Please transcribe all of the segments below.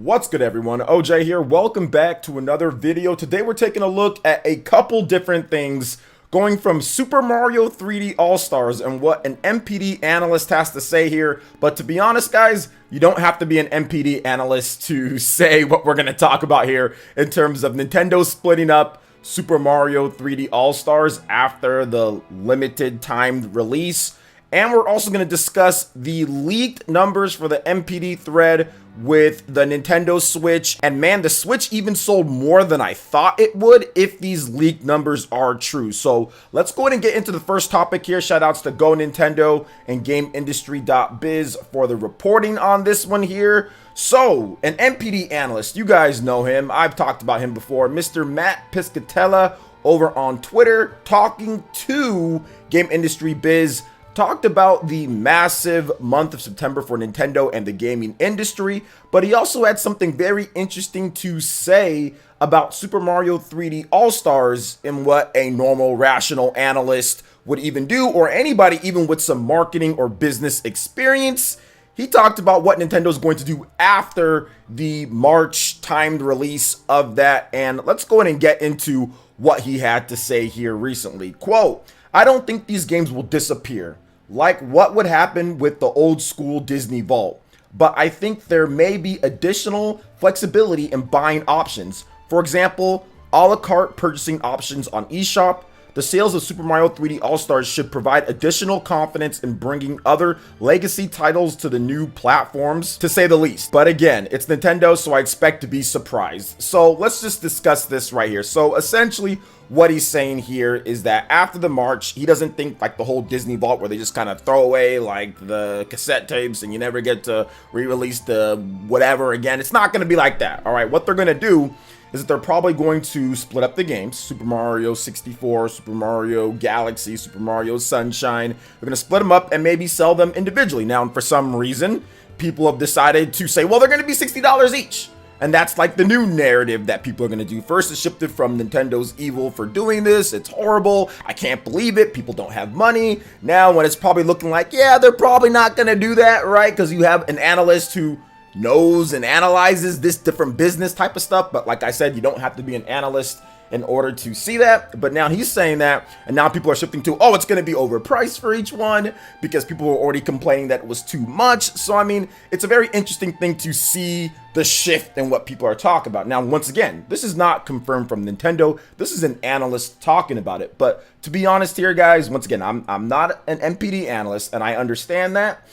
What's good, everyone? OJ here. Welcome back to another video. Today we're taking a look at a couple different things, going from Super Mario 3D All-Stars and what an NPD analyst has to say here. But to be honest, guys, you don't have to be an NPD analyst to say what we're going to talk about here in terms of Nintendo splitting up Super Mario 3D All-Stars after the limited timed release. And we're also going to discuss the leaked numbers for the NPD thread with the Nintendo Switch. And man, the Switch even sold more than I thought it would if these leaked numbers are true. So let's go ahead and get into the first topic here. Shoutouts to Go Nintendo and GameIndustry.biz for the reporting on this one here. So, an NPD analyst, you guys know him. I've talked about him before. Mr. Mat Piscatella over on Twitter, talking to GameIndustry.biz, talked about the massive month of September for Nintendo and the gaming industry, but he also had something very interesting to say about Super Mario 3D All-Stars and what a normal, rational analyst would even do, or anybody even with some marketing or business experience. He talked about what Nintendo's going to do after the March timed release of that, and let's go ahead and get into what he had to say here recently. Quote, "I don't think these games will disappear, like what would happen with the old school Disney Vault, but I think there may be additional flexibility in buying options. For example, a la carte purchasing options on eShop. The sales of Super Mario 3D All-Stars should provide additional confidence in bringing other legacy titles to the new platforms, to say the least. But again, it's Nintendo, so I expect to be surprised." So let's just discuss this right here. So essentially, what he's saying here is that after the March, he doesn't think like the whole Disney Vault where they just kind of throw away like the cassette tapes and you never get to re-release the whatever again. It's not going to be like that. All right, what they're going to do is that they're probably going to split up the games. Super Mario 64, Super Mario Galaxy, Super Mario Sunshine. They're going to split them up and maybe sell them individually. Now, for some reason, people have decided to say, well, they're going to be $60 each. And that's like the new narrative that people are going to do. First, it shifted from Nintendo's evil for doing this. It's horrible. I can't believe it. People don't have money. Now, when it's probably looking like, yeah, they're probably not going to do that, right? Because you have an analyst who knows and analyzes this different business type of stuff. But like I said, you don't have to be an analyst in order to see that. But now he's saying that, and now people are shifting to, oh, it's going to be overpriced for each one because people were already complaining that it was too much. So I mean, it's a very interesting thing to see the shift in what people are talking about. Now, once again, this is not confirmed from Nintendo. This is an analyst talking about it. But to be honest here, guys, once again, I'm not an NPD analyst, and I understand that.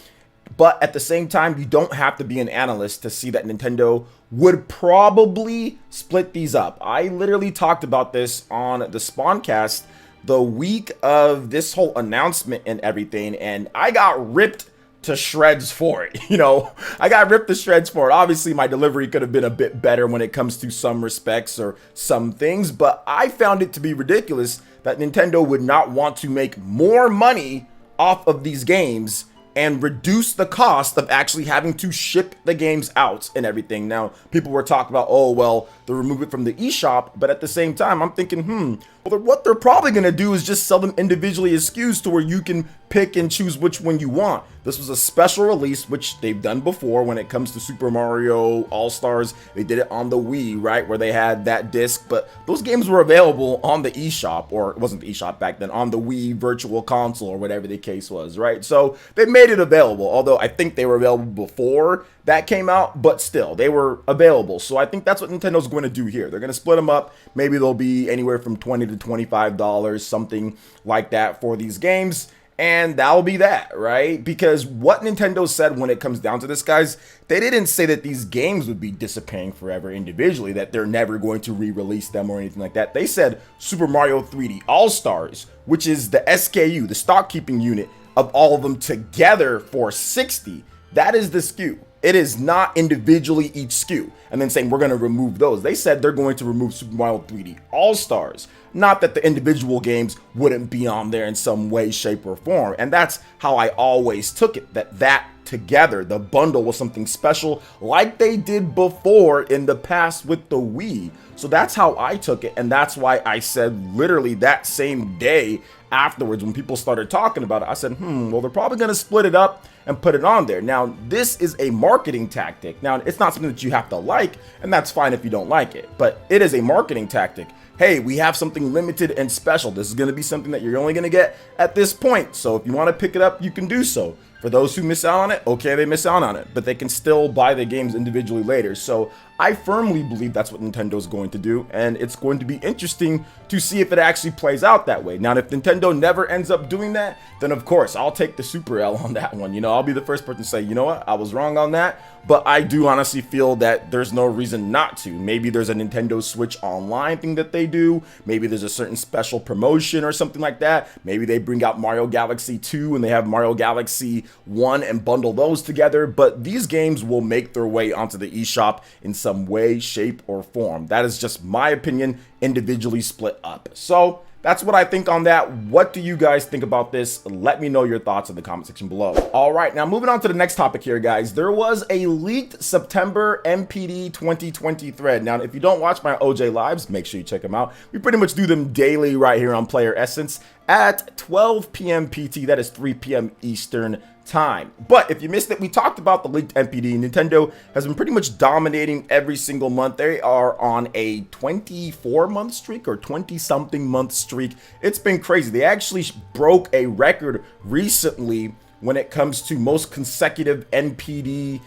But at the same time, you don't have to be an analyst to see that Nintendo would probably split these up. I literally talked about this on the Spawncast the week of this whole announcement and everything, and I got ripped to shreds for it. You know, I got ripped to shreds for it. Obviously, my delivery could have been a bit better when it comes to some respects or some things, but I found it to be ridiculous that Nintendo would not want to make more money off of these games and reduce the cost of actually having to ship the games out and everything. Now, people were talking about, oh, well, they'll remove it from the eShop, but at the same time, I'm thinking, well, what they're probably going to do is just sell them individually as SKUs to where you can pick and choose which one you want. This was a special release, which they've done before when it comes to Super Mario All-Stars. They did it on the Wii, right, where they had that disc, but those games were available on the eShop, or it wasn't the eShop back then, on the Wii Virtual Console or whatever the case was, right? So they made it available, although I think they were available before that came out, but still, they were available. So I think that's what Nintendo's going to do here. They're going to split them up. Maybe they'll be anywhere from $20 to $25, something like that for these games. And that'll be that, right? Because what Nintendo said when it comes down to this, guys, they didn't say that these games would be disappearing forever individually, that they're never going to re-release them or anything like that. They said Super Mario 3D All-Stars, which is the SKU, the stock keeping unit of all of them together for $60. That is the SKU. It is not individually each SKU and then saying we're going to remove those. They said they're going to remove Super Mario 3D All-Stars. Not that the individual games wouldn't be on there in some way, shape, or form. And that's how I always took it, that together, the bundle was something special like they did before in the past with the Wii. So that's how I took it, and that's why I said literally that same day afterwards when people started talking about it, I said, well, they're probably going to split it up and put it on there. Now, this is a marketing tactic. Now, it's not something that you have to like, and that's fine if you don't like it, but it is a marketing tactic. Hey, we have something limited and special. This is going to be something that you're only going to get at this point. So if you want to pick it up, you can do so. For those who miss out on it, okay, they miss out on it, but they can still buy the games individually later. So I firmly believe that's what Nintendo is going to do, and it's going to be interesting to see if it actually plays out that way. Now, if Nintendo never ends up doing that, then of course, I'll take the super L on that one. You know, I'll be the first person to say, you know what, I was wrong on that, but I do honestly feel that there's no reason not to. Maybe there's a Nintendo Switch Online thing that they do. Maybe there's a certain special promotion or something like that. Maybe they bring out Mario Galaxy 2 and they have Mario Galaxy 1 and bundle those together, but these games will make their way onto the eShop in some way, shape, or form. That is just my opinion, individually split up. So that's what I think on that. What do you guys think about this? Let me know your thoughts in the comment section below. All right, now moving on to the next topic here, guys. There was a leaked September NPD 2020 thread. Now, if you don't watch my OJ lives, make sure you check them out. We pretty much do them daily right here on PlayerEssence at 12 p.m. PT. That is 3 p.m. Eastern time. But if you missed it, we talked about the leaked NPD. Nintendo has been pretty much dominating every single month. They are on a 24-month streak or 20-something month streak. It's been crazy. They actually broke a record recently when it comes to most consecutive NPD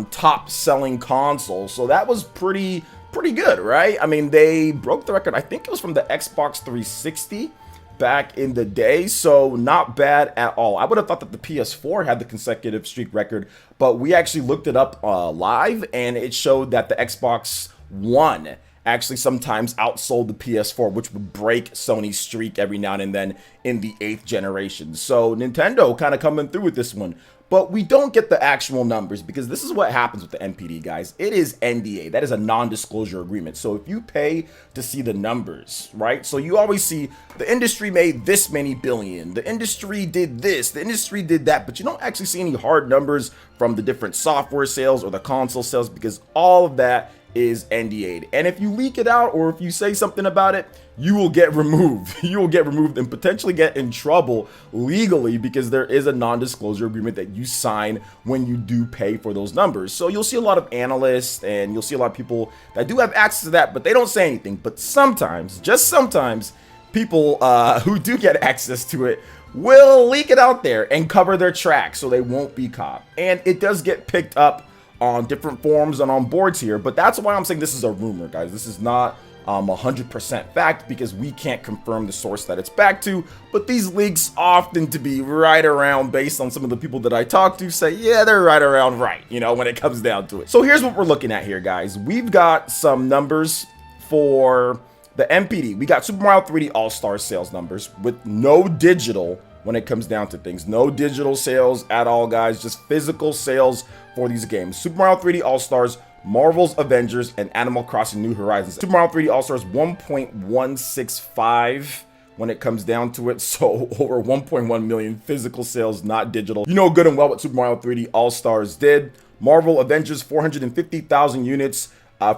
top selling consoles. So that was pretty good, right? I mean, they broke the record. I think it was from the Xbox 360 back in the day, so not bad at all. I would have thought that the PS4 had the consecutive streak record, but we actually looked it up live, and it showed that the Xbox One actually sometimes outsold the PS4, which would break Sony's streak every now and then in the 8th generation. So Nintendo kind of coming through with this one. But we don't get the actual numbers because this is what happens with the NPD, guys. It is NDA. That is a non-disclosure agreement. So if you pay to see the numbers, right? So you always see the industry made this many billion. The industry did this. The industry did that. But you don't actually see any hard numbers from the different software sales or the console sales because all of that is NDA'd. And if you leak it out or if you say something about it, you will get removed. You will get removed and potentially get in trouble legally because there is a non-disclosure agreement that you sign when you do pay for those numbers. So you'll see a lot of analysts and you'll see a lot of people that do have access to that, but they don't say anything. But sometimes, just sometimes, people who do get access to it will leak it out there and cover their tracks so they won't be caught. And it does get picked up on different forums and on boards here, but that's why I'm saying this is a rumor, guys. This is not 100% fact because we can't confirm the source that it's back to, but these leaks often to be right around, based on some of the people that I talk to, say, yeah, they're right around right, you know, when it comes down to it. So here's what we're looking at here, guys. We've got some numbers for the NPD. We got Super Mario 3D All-Star sales numbers with no digital when it comes down to things. No digital sales at all, guys, just physical sales for these games. Super Mario 3D All-Stars, Marvel's Avengers, and Animal Crossing New Horizons. Super Mario 3D All-Stars 1.165 when it comes down to it, so over 1.1 million physical sales, not digital. You know good and well what Super Mario 3D All-Stars did. Marvel Avengers 450,000 units.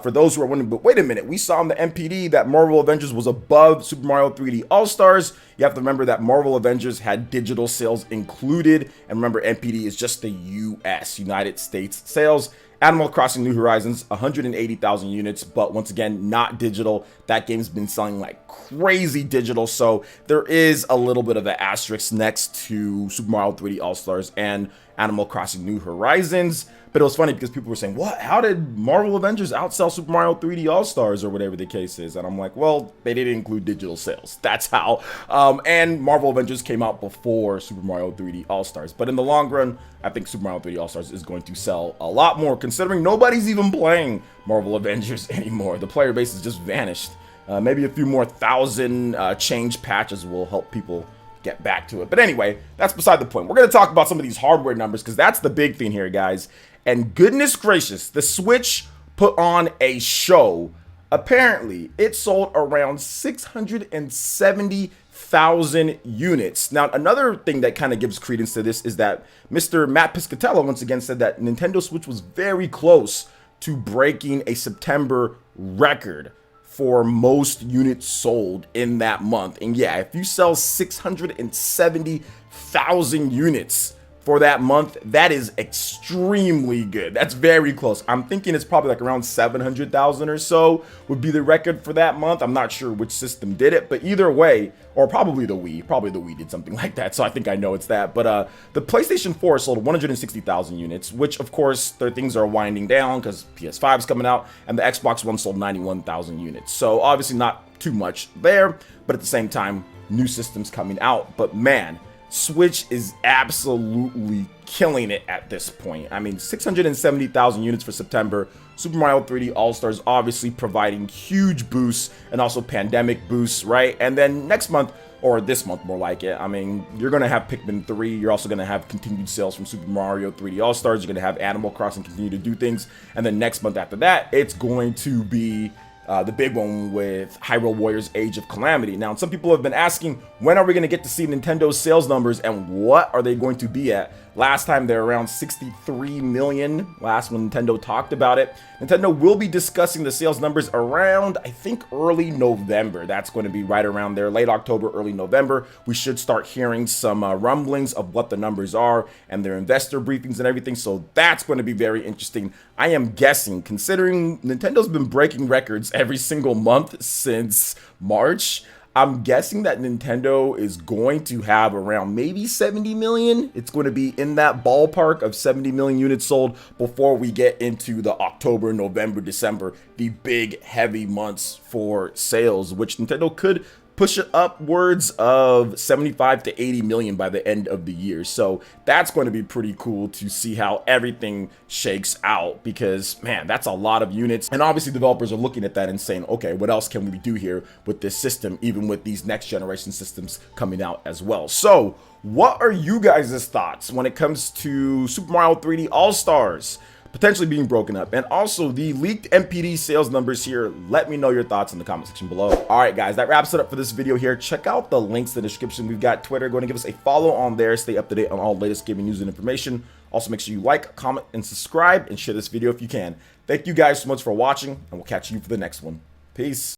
For those who are wondering, but wait a minute, we saw in the NPD that Marvel Avengers was above Super Mario 3D All-Stars. You have to remember that Marvel Avengers had digital sales included, and remember NPD is just the US, United States sales. Animal Crossing New Horizons, 180,000 units, but once again, not digital. That game's been selling like crazy digital, so there is a little bit of an asterisk next to Super Mario 3D All-Stars and Animal Crossing New Horizons. But it was funny because people were saying, what? How did Marvel Avengers outsell Super Mario 3D All-Stars or whatever the case is? And I'm like, well, they didn't include digital sales. That's how. And Marvel Avengers came out before Super Mario 3D All-Stars. But in the long run, I think Super Mario 3D All-Stars is going to sell a lot more, considering nobody's even playing Marvel Avengers anymore. The player base has just vanished. Maybe a few more thousand change patches will help people get back to it. But anyway, that's beside the point. We're going to talk about some of these hardware numbers because that's the big thing here, guys. And goodness gracious, the Switch put on a show. Apparently, it sold around 670,000 units. Now, another thing that kind of gives credence to this is that Mr. Mat Piscatella once again said that Nintendo Switch was very close to breaking a September record for most units sold in that month. And yeah, if you sell 670,000 units for that month, that is extremely good. That's very close. I'm thinking it's probably like around 700,000 or so would be the record for that month. I'm not sure which system did it, but either way, or probably the Wii did something like that. So I think I know it's that. But the PlayStation 4 sold 160,000 units, which of course their things are winding down because PS5 is coming out, and the Xbox One sold 91,000 units. So obviously not too much there, but at the same time, new systems coming out. But man, Switch is absolutely killing it at this point. I mean, 670,000 units for September. Super Mario 3D All-Stars obviously providing huge boosts and also pandemic boosts, right? And then next month, or this month more like it, I mean, you're going to have Pikmin 3. You're also going to have continued sales from Super Mario 3D All-Stars. You're going to have Animal Crossing continue to do things. And then next month after that, it's going to be the big one with Hyrule Warriors Age of Calamity. Now, some people have been asking, when are we going to get to see Nintendo's sales numbers and what are they going to be at? Last time they're around 63 million, last when Nintendo talked about it. Nintendo will be discussing the sales numbers around, I think, early November. That's going to be right around there, late October, early November. We should start hearing some rumblings of what the numbers are and their investor briefings and everything. So that's going to be very interesting. I am guessing, considering Nintendo's been breaking records every single month since March, I'm guessing that Nintendo is going to have around maybe 70 million. It's going to be in that ballpark of 70 million units sold before we get into the October, November, December, the big heavy months for sales, which Nintendo could push it upwards of 75 to 80 million by the end of the year. So that's going to be pretty cool to see how everything shakes out, because man, that's a lot of units. And obviously developers are looking at that and saying, okay, what else can we do here with this system, even with these next generation systems coming out as well. So what are you guys' thoughts when it comes to Super Mario 3D All-Stars potentially being broken up, and also the leaked NPD sales numbers here? Let me know your thoughts in the comment section below. All right, guys, that wraps it up for this video here. Check out the links in the description. We've got Twitter. Go and give us a follow on there. Stay up to date on all the latest gaming news and information. Also, make sure you like, comment, and subscribe, and share this video if you can. Thank you guys so much for watching, and we'll catch you for the next one. Peace.